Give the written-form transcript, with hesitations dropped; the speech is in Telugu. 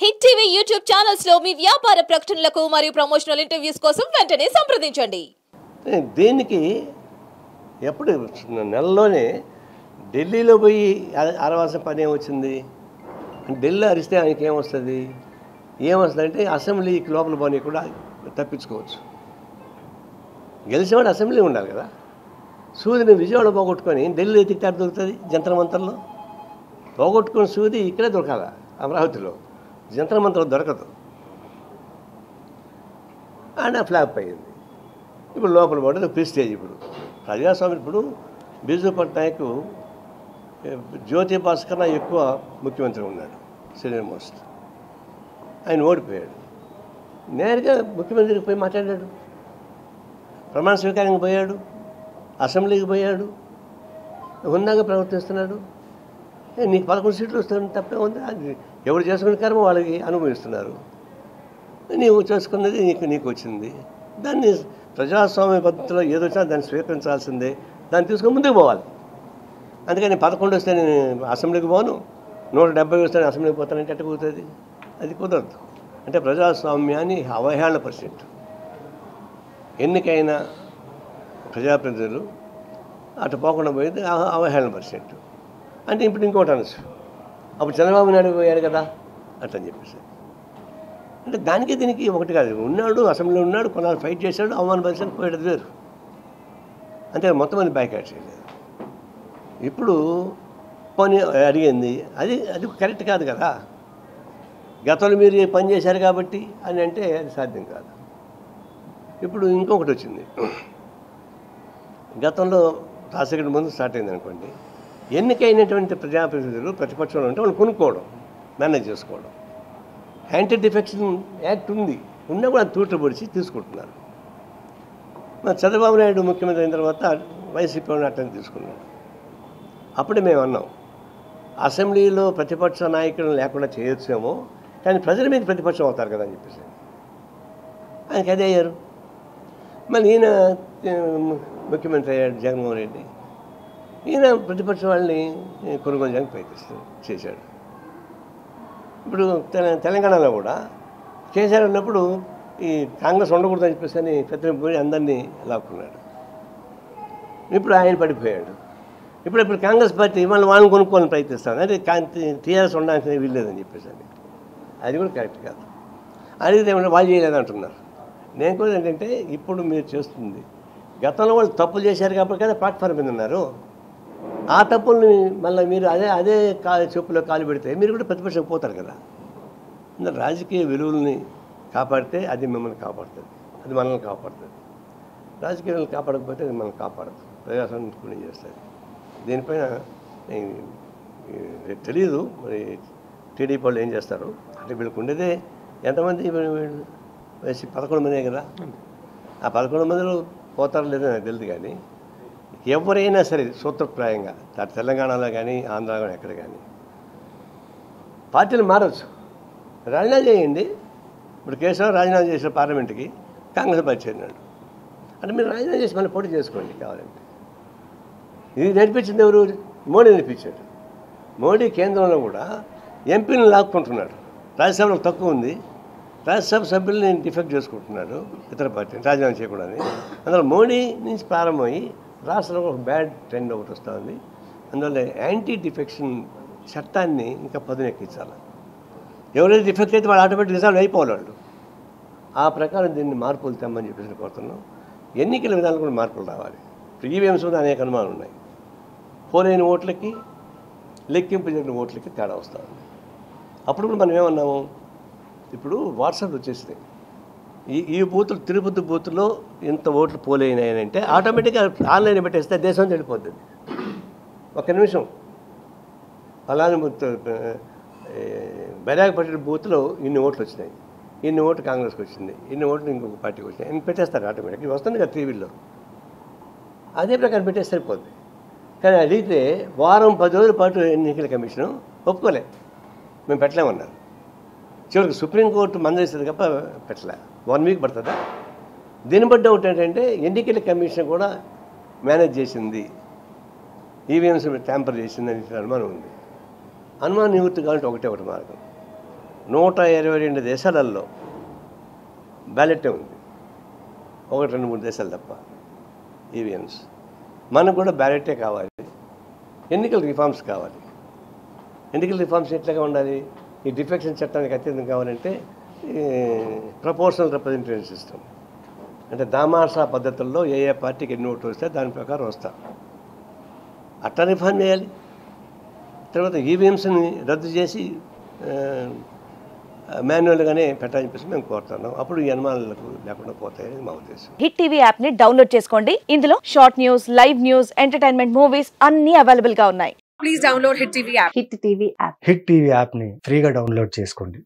హిట్ టీవీ యూట్యూబ్ ఛానల్స్ లో మీ వ్యాపార ప్రకటనలకు మరియు ప్రమోషనల్ ఇంటర్వ్యూస్ కోసం వెంటనే సంప్రదించండి. దీనికి ఎప్పుడు నెలలోనే ఢిల్లీలో పోయి అరవాల్సిన పని ఏమొచ్చింది? ఢిల్లీలో అరిస్తే ఆయనకి ఏమొస్తుంది? ఏమొస్తుందంటే అసెంబ్లీకి లోపల పోనీ కూడా తప్పించుకోవచ్చు. గెలిచేవాడు అసెంబ్లీ ఉండాలి కదా. సూదిని విజయవాడ పోగొట్టుకొని ఢిల్లీ ఎత్తికి దొరుకుతుంది. జంతర్ మంతర్లో పోగొట్టుకుని సూది ఇక్కడే దొరకాల, అమరావతిలో. జంతర్ మంతర్లో దొరకదు. ఆయన ఫ్లాప్ అయ్యింది. ఇప్పుడు లోపల పడ్డది ప్రిస్టేజ్. ఇప్పుడు ప్రజాస్వామ్యం. ఇప్పుడు బిజు పట్నాయక్ జ్యోతి బాస్ కన్నా ఎక్కువ ముఖ్యమంత్రి ఉన్నాడు, సీనియర్ మోస్ట్. ఆయన ఓడిపోయాడు. నేరుగా ముఖ్యమంత్రికి పోయి మాట్లాడాడు, ప్రమాణ స్వీకారానికి పోయాడు, అసెంబ్లీకి పోయాడు, హుందాగా ప్రవర్తిస్తున్నాడు. నీకు 11 సీట్లు వస్తాయని తప్పే ఉంది. అది ఎవరు చేసుకునే కర్మ వాళ్ళకి అనుభవిస్తున్నారు. నీవు చేసుకున్నది నీకు వచ్చింది. దాన్ని ప్రజాస్వామ్య పద్ధతిలో ఏదో వచ్చినా దాన్ని స్వీకరించాల్సిందే. దాన్ని తీసుకొని ముందుకు పోవాలి. అందుకని 11 వస్తే నేను అసెంబ్లీకి పోను, 170 వస్తే నేను అసెంబ్లీకి పోతానంటే ఎట్ట కుదురుతుంది? అది కుదరదు. అంటే ప్రజాస్వామ్యాన్ని అవహేళన%. ఎన్నికైన ప్రజాప్రతినిధులు అటు పోకుండా పోయింది అవహేళన%. అంటే ఇప్పుడు ఇంకోటి అనొచ్చు, అప్పుడు చంద్రబాబు నాయుడు పోయాడు కదా అట్లని చెప్పేసి. అంటే దానికి దీనికి ఒకటి కాదు. ఉన్నాడు, అసెంబ్లీలో ఉన్నాడు, కొన్నాళ్ళు ఫైట్ చేశాడు, అవమానపరిచాడు, పోయేది వేరు. అంతే, మొత్తం మంది బైకాట్ చేయలేదు. ఇప్పుడు పని అడిగింది, అది కరెక్ట్ కాదు కదా. గతంలో మీరు పని చేశారు కాబట్టి అని అంటే అది సాధ్యం కాదు. ఇప్పుడు ఇంకొకటి వచ్చింది. గతంలో రాజశేఖర్ ముందు స్టార్ట్ అయింది అనుకోండి, ఎన్నికైనటువంటి ప్రజాప్రతినిధులు ప్రతిపక్షంలో ఉంటే వాళ్ళు కొనుక్కోవడం, మేనేజ్ చేసుకోవడం. యాంటీ డిఫెక్షన్ యాక్ట్ ఉంది, ఉన్నా కూడా తూట్లు పొడిచి తీసుకుంటున్నారు. మరి చంద్రబాబు నాయుడు ముఖ్యమంత్రి అయిన తర్వాత వైసీపీ అట్టని తీసుకున్నాడు. అప్పుడే మేము అన్నాం, అసెంబ్లీలో ప్రతిపక్ష నాయకులను లేకుండా చేయొచ్చేమో, కానీ ప్రజల మీద ప్రతిపక్షం అవుతారు కదా అని చెప్పేసి ఆయనకి అదే అయ్యారు. మళ్ళీ ఈయన ముఖ్యమంత్రి అయ్యాడు జగన్మోహన్ రెడ్డి. ఈయన ప్రతిపక్ష వాళ్ళని కొనుగోలు చేయడానికి చేశాడు. ఇప్పుడు తెలంగాణలో కూడా కేసీఆర్ ఉన్నప్పుడు ఈ కాంగ్రెస్ ఉండకూడదని చెప్పేసి అని పెద్ద పోయి అందరినీ లాక్కున్నాడు. ఇప్పుడు ఆయన పడిపోయాడు. ఇప్పుడు కాంగ్రెస్ పార్టీ వాళ్ళని కొనుక్కోవాలని ప్రయత్నిస్తాను. అంటే టీఆర్ఎస్ ఉండడానికి వీల్లేదని చెప్పేసి అని. అది కూడా కరెక్ట్ కాదు. అడిగితే ఏమంటే వాళ్ళు చేయలేదంటున్నారు. నేను కూడా ఏంటంటే ఇప్పుడు మీరు చేస్తుంది, గతంలో వాళ్ళు తప్పులు చేశారు కాబట్టి కదా ప్లాట్ఫామ్ మీద ఉన్నారు. ఆ తప్పుల్ని మళ్ళీ మీరు అదే చెప్పులో కాలు పెడితే మీరు కూడా ప్రతిపక్షం పోతారు కదా. రాజకీయ విలువల్ని కాపాడితే అది మిమ్మల్ని కాపాడుతుంది, అది మనల్ని కాపాడుతుంది. రాజకీయ విలువలు కాపాడకపోతే అది మనల్ని కాపాడదు, ప్రజాస్వామ్యం కూడా చేస్తుంది. దీనిపైన తెలియదు మరి టీడీపీ వాళ్ళు ఏం చేస్తారు. అంటే వీళ్ళకి ఉండేదే ఎంతమంది? వేసి 11 మందే కదా. ఆ 11 మందిలో పోతారో లేదో నాకు తెలియదు. కానీ ఎవరైనా సరే సూత్రప్రాయంగా తెలంగాణలో కానీ ఆంధ్రాలో కానీ ఎక్కడ కానీ పార్టీలు మారవచ్చు. రాజీనామా చేయండి. ఇప్పుడు కేసీఆర్ రాజీనామా చేసిన పార్లమెంట్కి కాంగ్రెస్ పార్టీ చేరినాడు. అంటే మీరు రాజీనామా చేసి మళ్ళీ పోటీ చేసుకోండి కావాలంటే. ఇది నేర్పించింది ఎవరు? మోడీ నేర్పించాడు. మోడీ కేంద్రంలో కూడా ఎంపీలను లాక్కుంటున్నాడు. రాజ్యసభలో తక్కువ ఉంది, రాజ్యసభ సభ్యుల్ని డిఫెక్ట్ చేసుకుంటున్నాడు ఇతర పార్టీని రాజీనామా చేయకూడదని. అందులో మోడీ నుంచి ప్రారంభమయ్యి రాష్ట్రంలో ఒక బ్యాడ్ ట్రెండ్ ఒకటి వస్తుంది. అందువల్ల యాంటీ డిఫెక్షన్ చట్టాన్ని ఇంకా పదునెక్కించాలి. ఎవరైతే డిఫెక్ట్ అయితే వాళ్ళు ఆటోమేటిక్ రిజాల్వ్ అయిపోవాలి వాళ్ళు. ఆ ప్రకారం దీన్ని మార్పులు తెమ్మని చెప్పేసి కోరుతున్నాం. ఎన్నికల విధానం కూడా మార్పులు రావాలి. ఈవీఎంస్ మీద అనేక అనుమానాలు ఉన్నాయి. పోలైన ఓట్లకి లెక్కింపు జరిగిన ఓట్లకి తేడా వస్తుంది. అప్పుడు కూడా మనం ఏమన్నాము, ఇప్పుడు వాట్సాప్ వచ్చేసినాయి. ఈ బూతులు తిరుపతి బూత్లో ఇంత ఓట్లు పోలైనాయనంటే ఆటోమేటిక్గా ఆన్లైన్ పెట్టేస్తే దేశం వెళ్ళిపోతుంది. ఒక నిమిషం అలానే బైరాగపట్టిన బూత్లో ఇన్ని ఓట్లు వచ్చినాయి, ఇన్ని ఓట్లు కాంగ్రెస్కి వచ్చింది, ఇన్ని ఓట్లు ఇంకొక పార్టీకి వచ్చినాయి అని పెట్టేస్తారు. ఆటోమేటిక్గా వస్తుంది కదా టీవీలో. అదే ప్రకారం పెట్టేస్తే సరిపోద్ది. కానీ అడిగితే వారం 10 రోజుల పాటు ఎన్నికల కమిషను ఒప్పుకోలే, మేము పెట్టలేమన్నారు. చివరికి సుప్రీంకోర్టు మందలిస్తుంది తప్ప పెట్టలే. 1 వీక్ పడుతుందా? దీన్ని బట్టి ఒకటి ఏంటంటే ఎన్నికల కమిషన్ కూడా మేనేజ్ చేసింది, ఈవీఎంస్ ట్యాంపర్ చేసింది అని అనుమానం ఉంది. అనుమానం నివృత్తి కావాలంటే ఒకటే మార్గం, 122 దేశాలలో బ్యాలెటే ఉంది, 1-2-3 దేశాలు తప్ప ఈవీఎంస్. మనకు కూడా బ్యాలెటే కావాలి, ఎన్నికల రిఫార్మ్స్ కావాలి. ఎన్నికల రిఫార్మ్స్ ఎట్లాగా ఉండాలి? ఈ డిఫెక్షన్ చట్టానికి అత్యంతం కావాలంటే ప్రపోర్షనల్ రిప్రజెంటేటివ్ సిస్టమ్, అంటే దామాషా పద్ధతుల్లో ఏ పార్టీకి ఎన్ని ఓట్లు వస్తే దాని ప్రకారం వస్తా, అట్లా రిఫార్మ్ చేయాలి. తర్వాత ఈవీఎంస్ని రద్దు చేసి మాన్యువల్గానే పెట్టాలని చెప్పేసి మేము కోరుతున్నాం. అప్పుడు ఈ అనుమానాలకు లేకుండా పోతాయని మా ఉద్దేశం. హిట్ టీవీ యాప్ ని డౌన్లోడ్ చేసుకోండి. ఇందులో short news, live news, entertainment movies అన్ని అవైలబుల్ గా ఉన్నాయి. Please download Hit TV app. Hit TV app. Hit TV యాప్ని ఫ్రీగా డౌన్లోడ్ చేసుకోండి.